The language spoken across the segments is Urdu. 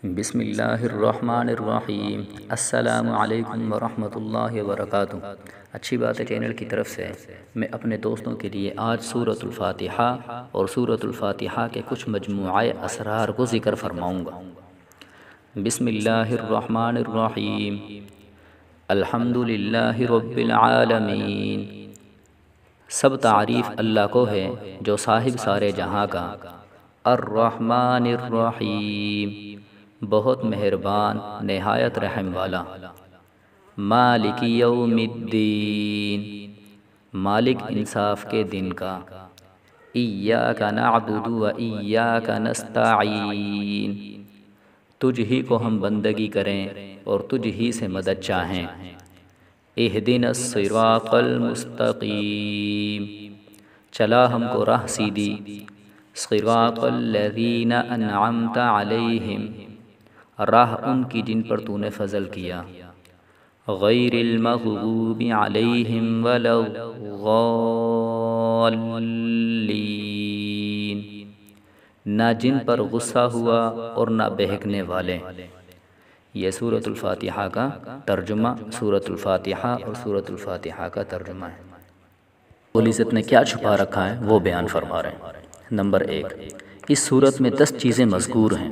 بسم اللہ الرحمن الرحیم۔ السلام علیکم ورحمۃ اللہ وبرکاتہ۔ اچھی بات ہے چینل کی طرف سے میں اپنے دوستوں کے لیے آج سورۃ الفاتحہ اور سورۃ الفاتحہ کے کچھ مجموعہ اسرار کو ذکر فرماؤں گا۔ بسم اللہ الرحمن الرحیم۔ الحمد للہ رب العالمین۔ سب تعریف اللہ کو ہے جو صاحب سارے جہاں کا۔ الرحمن الرحیم، بہت مہربان نہایت رحم والا۔ مالک یوم الدین، مالک انصاف کے دن کا۔ ایاک نعبد و ایاک نستعین، تجھ ہی کو ہم بندگی کریں اور تجھ ہی سے مدد چاہیں۔ اہدنا الصراط المستقیم، چلا ہم کو راہ سیدھی۔ صراط الذین انعمت علیہم، راہ ان کی جن پر تو نے فضل کیا۔ غیر المغضوب علیہم ولا الضالین، نہ جن پر غصہ ہوا اور نہ بہکنے والے۔ یہ سورۃ الفاتحہ کا ترجمہ، سورۃ الفاتحہ اور سورۃ الفاتحہ کا ترجمہ ہے۔ رب العزت نے کیا چھپا رکھا ہے وہ بیان فرما رہے ہیں۔ نمبر 1، اس سورت میں 10 چیزیں مذکور ہیں۔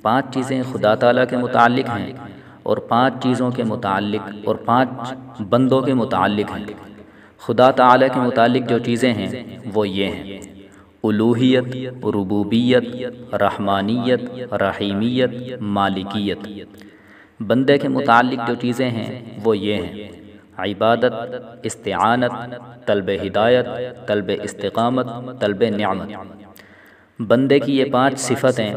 5 چیزیں خدا تعالیٰ کے متعلق ہیں اور 5 چیزوں کے متعلق اور 5 بندوں کے متعلق ہیں۔ خدا تعالیٰ کے متعلق جو چیزیں ہیں وہ یہ ہیں: الوہیت، ربوبیت، رحمانیت، رحیمیت، مالکیت۔ بندے کے متعلق جو چیزیں ہیں وہ یہ ہیں: عبادت، استعانت، طلب ہدایت، طلب استقامت، طلب نعمت۔ بندے کی یہ 5 صفتیں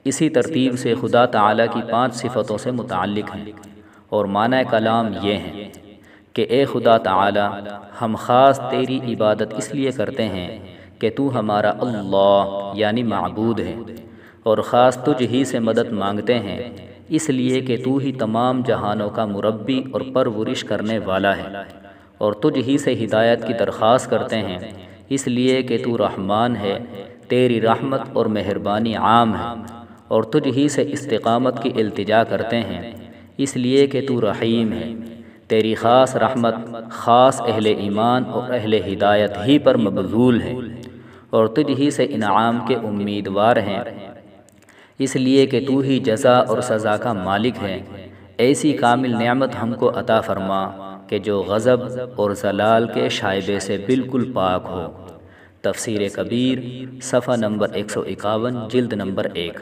اسی ترتیب سے خدا تعالیٰ کی 5 صفتوں سے متعلق ہیں، اور معنی کلام یہ ہیں کہ اے خدا تعالیٰ، ہم خاص تیری عبادت اس لیے کرتے ہیں کہ تو ہمارا اللہ یعنی معبود ہے، اور خاص تجھ ہی سے مدد مانگتے ہیں اس لیے کہ تو ہی تمام جہانوں کا مربی اور پرورش کرنے والا ہے، اور تجھ ہی سے ہدایت کی درخواست کرتے ہیں اس لیے کہ تو رحمان ہے، تیری رحمت اور مہربانی عام ہے، اور تجھ ہی سے استقامت کی التجا کرتے ہیں اس لیے کہ تو رحیم ہے، تیری خاص رحمت خاص اہل ایمان اور اہل ہدایت ہی پر مبذول ہے، اور تجھ ہی سے انعام کے امیدوار ہیں اس لیے کہ تو ہی جزا اور سزا کا مالک ہے۔ ایسی کامل نعمت ہم کو عطا فرما کہ جو غضب اور زلال کے شائبے سے بالکل پاک ہو۔ تفسیر کبیر، صفحہ نمبر 151، جلد نمبر 1۔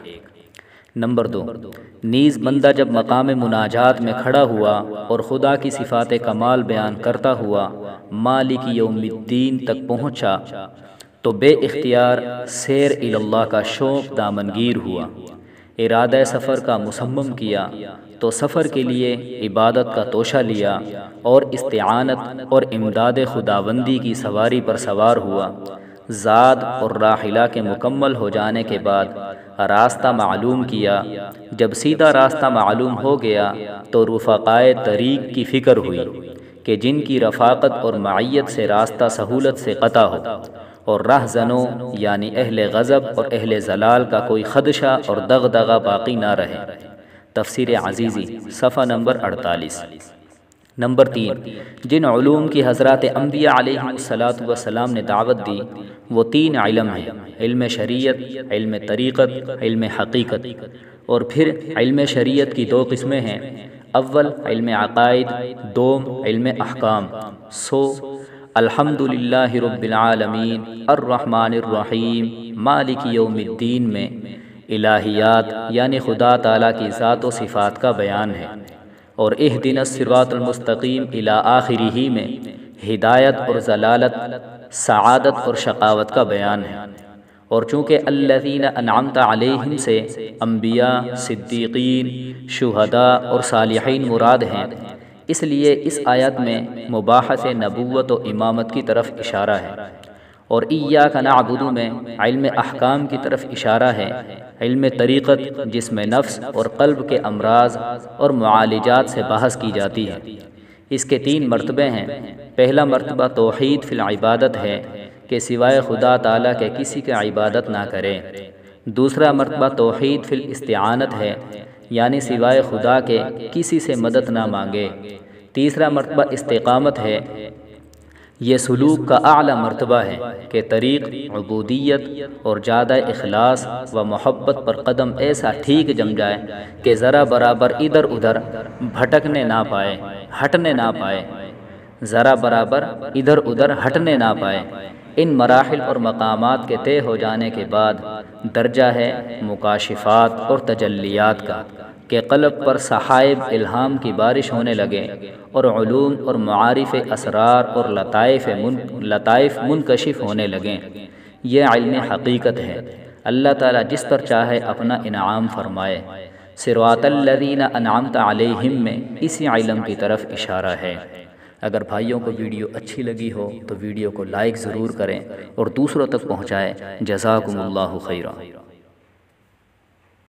نمبر 2، نیز بندہ جب مقام مناجات میں کھڑا ہوا اور خدا کی صفات کمال بیان کرتا ہوا مالک یوم الدین تک پہنچا تو بے اختیار سیر اللہ کا شوق دامنگیر ہوا۔ ارادہ سفر کا مصمم کیا تو سفر کے لیے عبادت کا توشہ لیا اور استعانت اور امداد خداوندی کی سواری پر سوار ہوا۔ زاد اور راحلہ کے مکمل ہو جانے کے بعد راستہ معلوم کیا۔ جب سیدھا راستہ معلوم ہو گیا تو رفقائے طریق کی فکر ہوئی کہ جن کی رفاقت اور معیت سے راستہ سہولت سے قطع ہو، اور رہزنوں یعنی اہل غضب اور اہل زلال کا کوئی خدشہ اور دغدغہ باقی نہ رہے۔ تفسیر عزیزی، صفحہ نمبر 48۔ نمبر 3، جن علوم کی حضرات انبیاء علیہم السلام نے دعوت دی وہ 3 علم ہیں: علم شریعت، علم طریقت، علم حقیقت۔ اور پھر علم شریعت کی 2 قسمیں ہیں: اول علم عقائد، دوم علم احکام۔ الحمدللہ رب العالمین الرحمن الرحیم مالک یوم الدین میں الہیات یعنی خدا تعالیٰ کی ذات و صفات کا بیان ہے، اور اہدنا الصراط المستقیم الی آخرہ میں ہدایت اور ضلالت، سعادت اور شقاوت کا بیان ہے۔ اور چونکہ الذین انعمت علیہم سے انبیاء، صدیقین، شہداء اور صالحین مراد ہیں، اس لیے اس آیت میں مباحث نبوت و امامت کی طرف اشارہ ہے، اور ایاک نعبد میں علم احکام کی طرف اشارہ ہے۔ علم طریقت جس میں نفس اور قلب کے امراض اور معالجات سے بحث کی جاتی ہے۔ اس کے 3 مرتبے ہیں۔ پہلا مرتبہ توحید فی العبادت ہے کہ سوائے خدا تعالیٰ کے کسی کی عبادت نہ کرے۔ دوسرا مرتبہ توحید فی الاستعانت ہے، یعنی سوائے خدا کے کسی سے مدد نہ مانگے۔ تیسرا مرتبہ استقامت ہے، یہ سلوک کا اعلیٰ مرتبہ ہے کہ طریق عبودیت اور زیادہ اخلاص و محبت پر قدم ایسا ٹھیک جم جائے کہ ذرا برابر ادھر ادھر بھٹکنے نہ پائے، ہٹنے نہ پائے، ذرا برابر ادھر ادھر ہٹنے نہ پائے۔ ان مراحل اور مقامات کے طے ہو جانے کے بعد درجہ ہے مکاشفات اور تجلیات کا، کہ قلب پر صحائب الہام کی بارش ہونے لگے اور علوم اور معارف اسرار اور لطائف منکشف ہونے لگیں۔ یہ علم حقیقت ہے، اللہ تعالیٰ جس پر چاہے اپنا انعام فرمائے۔ صراط الذین انعمت علیہم میں اسی علم کی طرف اشارہ ہے۔ اگر بھائیوں کو ویڈیو اچھی لگی ہو تو ویڈیو کو لائک ضرور کریں اور دوسروں تک پہنچائیں۔ جزاکم اللہ خیرا۔